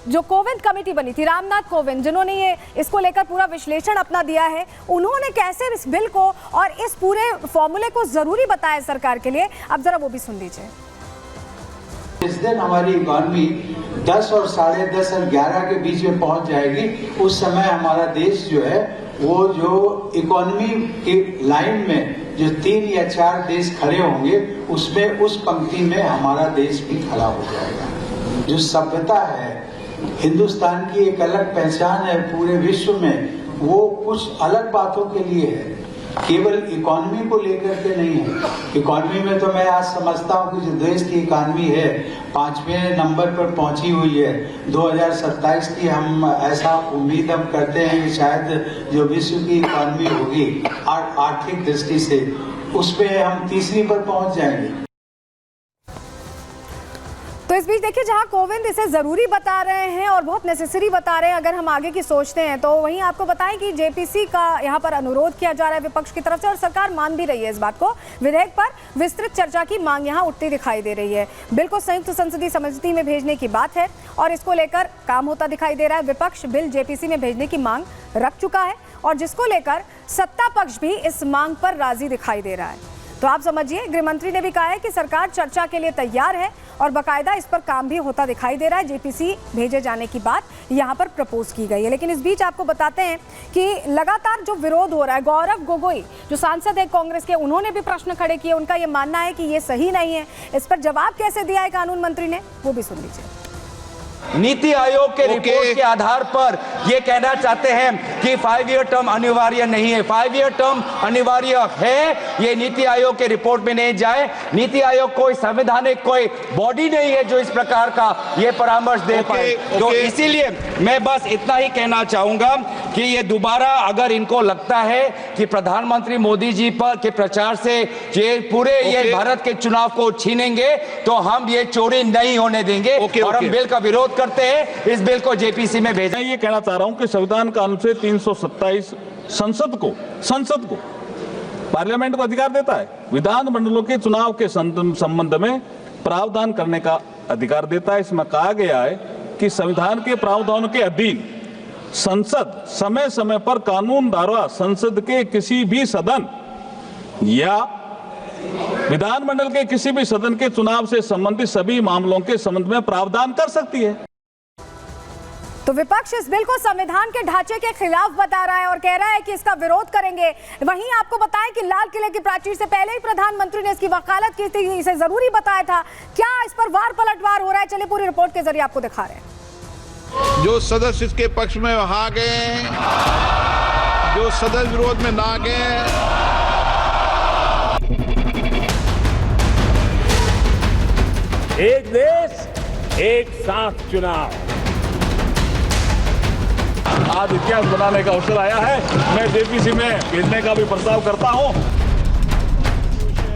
जो कोविंद कमेटी बनी थी, रामनाथ कोविंद, जिन्होंने ये इसको लेकर पूरा विश्लेषण अपना दिया है, उन्होंने कैसे इस बिल को और इस पूरे फॉर्मूले को जरूरी बताया सरकार के लिए, अब जरा वो भी सुन लीजिए। जिस दिन हमारी इकॉनमी 10 और 10:30 और 11 के बीच में पहुंच जाएगी, उस समय हमारा देश जो है वो जो इकॉनमी की लाइन में जो 3 या 4 देश खड़े होंगे, उसमें उस पंक्ति में हमारा देश भी खड़ा हो जाएगा। जो सभ्यता है, हिंदुस्तान की एक अलग पहचान है पूरे विश्व में, वो कुछ अलग बातों के लिए है, केवल इकॉनमी को लेकर के नहीं है। इकॉनमी में तो मैं आज समझता हूँ कि जो देश की इकॉनमी है 5वें नंबर पर पहुंची हुई है। 2027 की हम ऐसा उम्मीद हम करते हैं कि शायद जो विश्व की इकॉनमी होगी आर्थिक दृष्टि से, उसमें हम 3री पर पहुंच जाएंगे। तो इस बीच देखिए, जहां कोविंद इसे जरूरी बता रहे हैं और बहुत नेसेसरी बता रहे हैं, अगर हम आगे की सोचते हैं तो वहीं आपको बताएं कि जेपीसी का यहां पर अनुरोध किया जा रहा है विपक्ष की तरफ से, और सरकार मान भी रही है इस बात को। विधेयक पर विस्तृत चर्चा की मांग यहां उठती दिखाई दे रही है। बिल को संयुक्त संसदीय समिति में भेजने की बात है और इसको लेकर काम होता दिखाई दे रहा है। विपक्ष बिल जेपीसी में भेजने की मांग रख चुका है और जिसको लेकर सत्ता पक्ष भी इस मांग पर राजी दिखाई दे रहा है। तो आप समझिए, गृह मंत्री ने भी कहा है कि सरकार चर्चा के लिए तैयार है और बाकायदा इस पर काम भी होता दिखाई दे रहा है। जेपीसी भेजे जाने की बात यहां पर प्रपोज की गई है। लेकिन इस बीच आपको बताते हैं कि लगातार जो विरोध हो रहा है, गौरव गोगोई जो सांसद है कांग्रेस के, उन्होंने भी प्रश्न खड़े किए। उनका ये मानना है कि ये सही नहीं है। इस पर जवाब कैसे दिया है कानून मंत्री ने, वो भी सुन लीजिए। नीति आयोग के रिपोर्ट के आधार पर ये कहना चाहते हैं कि 5 ईयर टर्म अनिवार्य नहीं है। 5 ईयर टर्म अनिवार्य है, ये नीति आयोग के रिपोर्ट में नहीं जाए। नीति आयोग कोई संवैधानिक कोई बॉडी नहीं है जो इस प्रकार का ये परामर्श दे पाए। तो इसीलिए मैं बस इतना ही कहना चाहूंगा कि ये दोबारा अगर इनको लगता है कि प्रधानमंत्री मोदी जी पर के प्रचार से ये पूरे ये भारत के चुनाव को छीनेंगे, तो हम ये चोरी नहीं होने देंगे और हम बिल का विरोध करते हैं। इस बिल को जेपीसी में भेजा। मैं ये कहना चाह रहा हूं कि संविधान का अनुच्छेद 327 संसद को पार्लियामेंट को अधिकार देता है, विधानमंडलों के चुनाव के संबंध में प्रावधान करने का अधिकार देता है। इसमें कहा गया है कि संविधान के प्रावधानों के अधीन संसद समय समय पर कानून द्वारा संसद के किसी भी सदन या विधानमंडल के किसी भी सदन के चुनाव से संबंधित सभी मामलों के संबंध में प्रावधान कर सकती है। तो विपक्ष इस बिल को संविधान के ढांचे के खिलाफ बता रहा है और कह रहा है कि इसका विरोध करेंगे। वहीं आपको बताएं कि लाल किले की प्राचीर से पहले ही प्रधानमंत्री ने इसकी वकालत की थी, इसे जरूरी बताया था। क्या इस पर वार पलटवार हो रहा है, चलिए पूरी रिपोर्ट के जरिए आपको दिखा रहे हैं। जो सदस्य इसके पक्ष में आ गए, जो सदस्य विरोध में ना गए, एक देश एक साथ चुनाव, आज इतिहास बनाने का अवसर आया है। मैं जेपीसी में भेजने का भी प्रस्ताव करता हूं।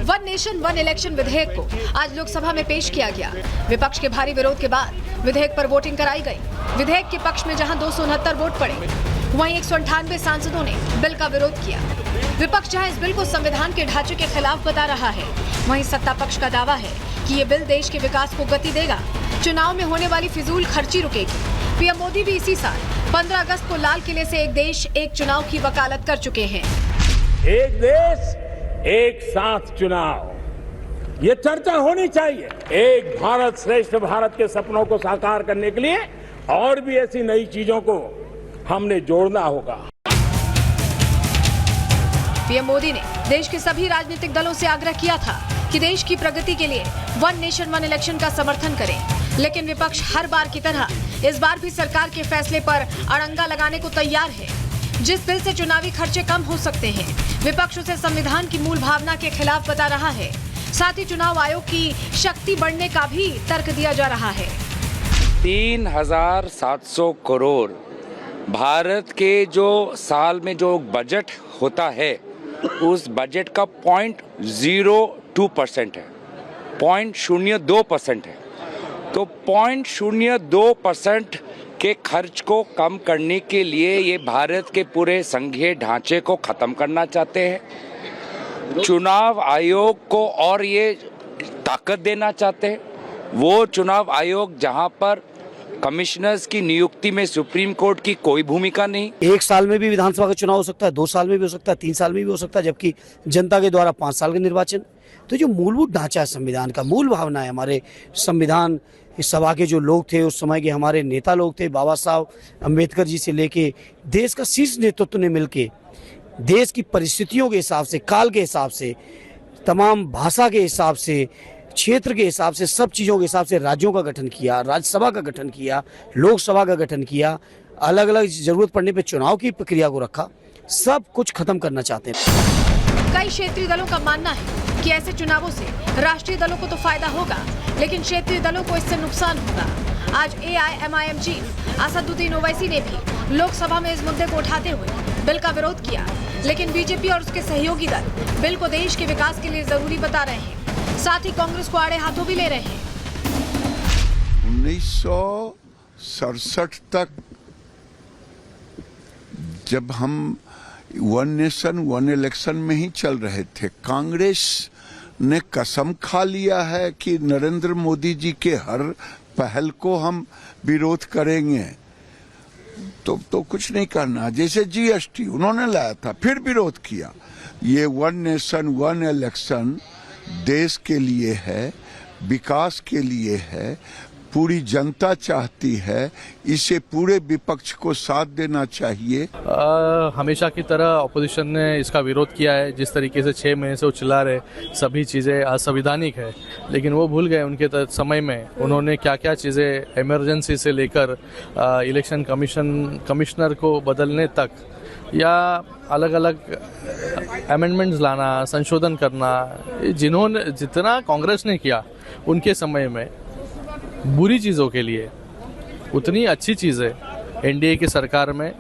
वन नेशन वन इलेक्शन विधेयक को आज लोकसभा में पेश किया गया। विपक्ष के भारी विरोध के बाद विधेयक पर वोटिंग कराई गई। विधेयक के पक्ष में जहां 269 वोट पड़े, वहीं 198 सांसदों ने बिल का विरोध किया। विपक्ष जहां इस बिल को संविधान के ढांचे के खिलाफ बता रहा है, वहीं सत्ता पक्ष का दावा है कि ये बिल देश के विकास को गति देगा, चुनाव में होने वाली फिजूल खर्ची रुकेगी। पीएम मोदी भी इसी साल 15 अगस्त को लाल किले से एक देश एक चुनाव की वकालत कर चुके हैं। एक देश एक साथ चुनाव, ये चर्चा होनी चाहिए। एक भारत श्रेष्ठ भारत के सपनों को साकार करने के लिए और भी ऐसी नई चीजों को हमने जोड़ना होगा। पीएम मोदी ने देश के सभी राजनीतिक दलों से आग्रह किया था कि देश की प्रगति के लिए वन नेशन वन इलेक्शन का समर्थन करें, लेकिन विपक्ष हर बार की तरह इस बार भी सरकार के फैसले पर अड़ंगा लगाने को तैयार है। जिस बिल से चुनावी खर्चे कम हो सकते हैं, विपक्ष उसे संविधान की मूल भावना के खिलाफ बता रहा है। साथ ही चुनाव आयोग की शक्ति बढ़ने का भी तर्क दिया जा रहा है। 3700 करोड़ भारत के जो साल में जो बजट होता है, उस बजट का 0.02% है, 0.02% है। तो 0.02% के खर्च को कम करने के लिए ये भारत के पूरे संघीय ढांचे को खत्म करना चाहते हैं। चुनाव आयोग को और ये ताकत देना चाहते हैं। वो चुनाव आयोग जहां पर कमिश्नर्स की नियुक्ति में सुप्रीम कोर्ट की कोई भूमिका नहीं। 1 साल में भी विधानसभा का चुनाव हो सकता है, 2 साल में भी हो सकता है, 3 साल में भी हो सकता है, जबकि जनता के द्वारा 5 साल का निर्वाचन। तो जो मूलभूत ढांचा है संविधान का, मूल भावना है हमारे संविधान, इस सभा के जो लोग थे उस समय के हमारे नेता लोग थे, बाबा साहब अम्बेडकर जी से लेके देश का शीर्ष नेतृत्व ने मिलके देश की परिस्थितियों के हिसाब से, काल के हिसाब से, तमाम भाषा के हिसाब से, क्षेत्र के हिसाब से, सब चीज़ों के हिसाब से राज्यों का गठन किया, राज्यसभा का गठन किया, लोकसभा का गठन किया, अलग अलग जरूरत पड़ने पे चुनाव की प्रक्रिया को रखा। सब कुछ खत्म करना चाहते हैं। कई क्षेत्रीय दलों का मानना है कि ऐसे चुनावों से राष्ट्रीय दलों को तो फायदा होगा, लेकिन क्षेत्रीय दलों को इससे नुकसान होगा। आज AIMIM चीफ असदुद्दीन ओवैसी ने भी लोकसभा में इस मुद्दे को उठाते हुए बिल का विरोध किया, लेकिन बीजेपी और उसके सहयोगी दल बिल को देश के विकास के लिए जरूरी बता रहे हैं, साथ ही कांग्रेस को आड़े हाथों भी ले रहे हैं। 1967 तक जब हम वन नेशन वन इलेक्शन में ही चल रहे थे, कांग्रेस ने कसम खा लिया है कि नरेंद्र मोदी जी के हर पहल को हम विरोध करेंगे। तो कुछ नहीं करना। जैसे GST उन्होंने लाया था, फिर विरोध किया। ये वन नेशन वन इलेक्शन देश के लिए है, विकास के लिए है, पूरी जनता चाहती है, इसे पूरे विपक्ष को साथ देना चाहिए। हमेशा की तरह ऑपोजिशन ने इसका विरोध किया है। जिस तरीके से 6 महीने से वो चिल्ला रहे सभी चीज़ें असंवैधानिक है, लेकिन वो भूल गए उनके समय में उन्होंने क्या क्या चीज़ें इमरजेंसी से लेकर इलेक्शन कमिश्नर को बदलने तक या अलग अलग अमेंडमेंट्स लाना, संशोधन करना, जितना कांग्रेस ने किया उनके समय में बुरी चीज़ों के लिए, उतनी अच्छी चीज़ें NDA की सरकार में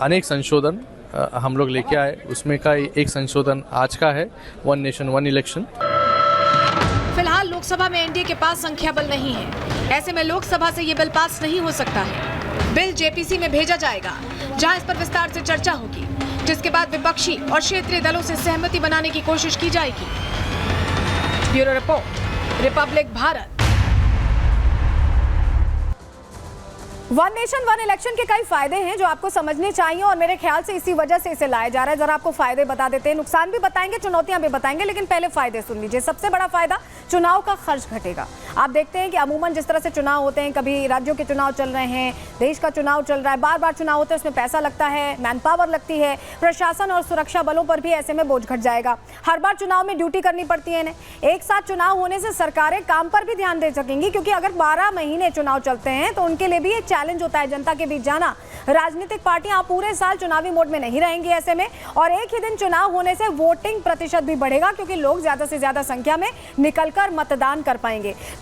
अनेक संशोधन हम लोग लेके आए। उसमें का एक संशोधन आज का है, वन नेशन वन इलेक्शन। फिलहाल लोकसभा में NDA के पास संख्या बल नहीं है, ऐसे में लोकसभा से ये बिल पास नहीं हो सकता है। बिल JPC में भेजा जाएगा, जहां इस पर विस्तार से चर्चा होगी, जिसके बाद विपक्षी और क्षेत्रीय दलों से सहमति बनाने की कोशिश की जाएगी। Bureau report, Republic Bharat. One nation one election के कई फायदे हैं जो आपको समझने चाहिए और मेरे ख्याल से इसी वजह से इसे लाया जा रहा है। जरा आपको फायदे बता देते हैं, नुकसान भी बताएंगे, चुनौतियां भी बताएंगे, लेकिन पहले फायदे सुन लीजिए। सबसे बड़ा फायदा, चुनाव का खर्च घटेगा। आप देखते हैं कि अमूमन जिस तरह से चुनाव होते हैं, कभी राज्यों के चुनाव चल रहे हैं, देश का चुनाव चल रहा है, बार बार चुनाव होते हैं, उसमें पैसा लगता है, मैन पावर लगती है, प्रशासन और सुरक्षा बलों पर भी ऐसे में बोझ घट जाएगा। हर बार चुनाव में ड्यूटी करनी पड़ती है इन्हें। एक साथ चुनाव होने से सरकारें काम पर भी ध्यान दे सकेंगी, क्योंकि अगर 12 महीने चुनाव चलते हैं तो उनके लिए भी एक चैलेंज होता है जनता के बीच जाना। राजनीतिक पार्टियां पूरे साल चुनावी मोड में नहीं रहेंगी ऐसे में, और एक ही दिन चुनाव होने से वोटिंग प्रतिशत भी बढ़ेगा, क्योंकि लोग ज्यादा से ज्यादा संख्या में निकलकर मतदान कर पाएंगे। तो